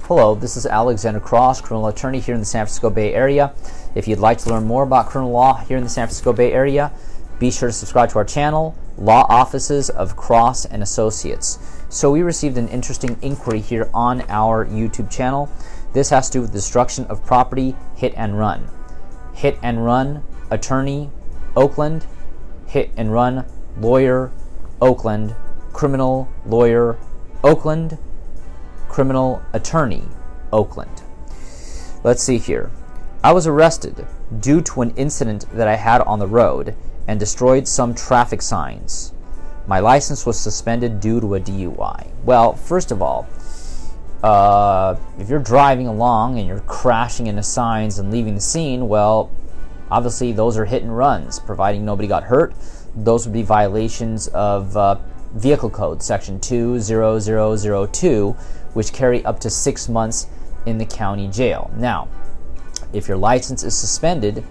Hello, this is Alexander Cross, criminal attorney here in the San Francisco Bay Area. If you'd like to learn more about criminal law here in the San Francisco Bay Area, be sure to subscribe to our channel, Law Offices of Cross and Associates. So we received an interesting inquiry here on our YouTube channel. This has to do with destruction of property, hit and run. Hit and run, attorney, Oakland. Hit and run, lawyer, Oakland. Criminal lawyer, Oakland. Criminal attorney, Oakland. Let's see here. I was arrested due to an incident that I had on the road and destroyed some traffic signs. My license was suspended due to a DUI. Well, first of all, if you're driving along and you're crashing into signs and leaving the scene, well, obviously those are hit and runs. Providing nobody got hurt, those would be violations of Vehicle Code Section 20002, which carry up to 6 months in the county jail. Now, if your license is suspended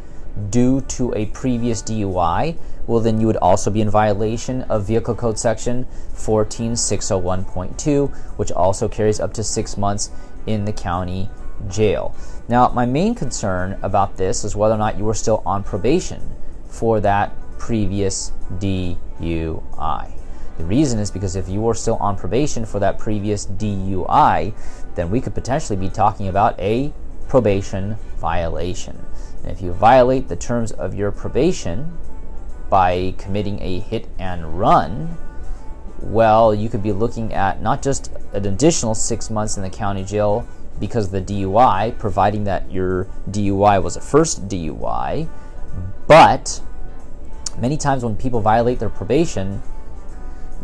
due to a previous DUI, well, then you would also be in violation of Vehicle Code Section 14601.2, which also carries up to 6 months in the county jail. Now, my main concern about this is whether or not you were still on probation for that previous DUI. The reason is because if you were still on probation for that previous DUI, then we could potentially be talking about a probation violation. And if you violate the terms of your probation by committing a hit and run, well, you could be looking at not just an additional 6 months in the county jail because of the DUI, providing that your DUI was a first DUI, but many times when people violate their probation,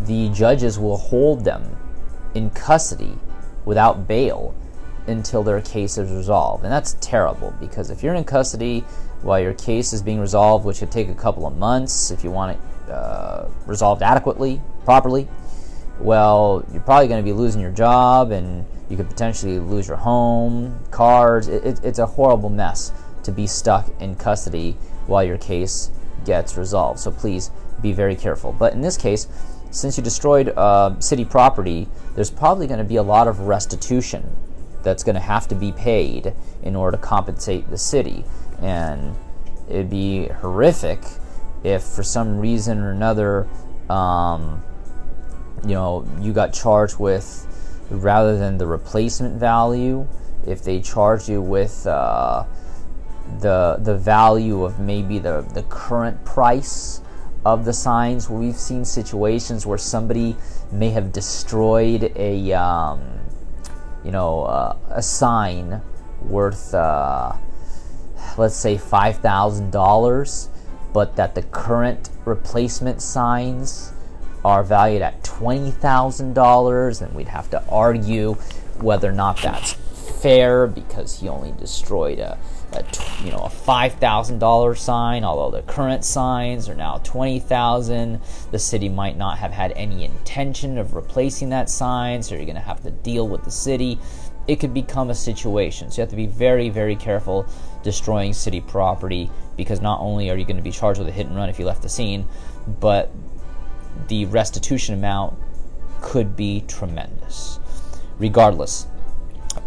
the judges will hold them in custody without bail until their case is resolved. And that's terrible, because if you're in custody while your case is being resolved, which could take a couple of months if you want it resolved adequately, properly, well, you're probably going to be losing your job, and you could potentially lose your home, cars. It's a horrible mess to be stuck in custody while your case gets resolved. So please be very careful. But in this case, since you destroyed city property, there's probably going to be a lot of restitution that's going to have to be paid in order to compensate the city. And it'd be horrific if for some reason or another, you got charged with, rather than the replacement value, if they charged you with the value of maybe the current price of the signs. We've seen situations where somebody may have destroyed a sign worth let's say $5,000, but that the current replacement signs are valued at $20,000, and we'd have to argue whether or not that's fair, because he only destroyed a $5,000 sign, although the current signs are now $20,000. The city might not have had any intention of replacing that sign, so you're going to have to deal with the city. It could become a situation. So you have to be very, very careful destroying city property, because not only are you going to be charged with a hit and run if you left the scene, but the restitution amount could be tremendous. Regardless,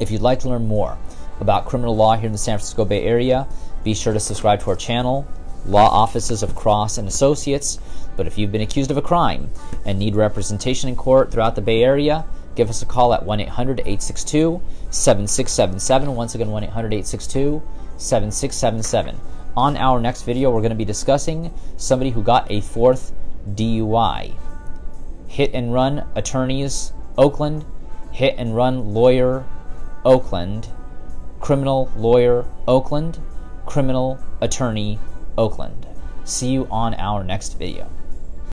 if you'd like to learn more about criminal law here in the San Francisco Bay Area, be sure to subscribe to our channel, Law Offices of Cross and Associates. But if you've been accused of a crime and need representation in court throughout the Bay Area, give us a call at 1-800-862-7677. Once again, 1-800-862-7677. On our next video, we're going to be discussing somebody who got a 4th DUI. Hit and run attorneys, Oakland. Hit and run lawyer, Oakland. Criminal lawyer, Oakland. Criminal attorney, Oakland. See you on our next video.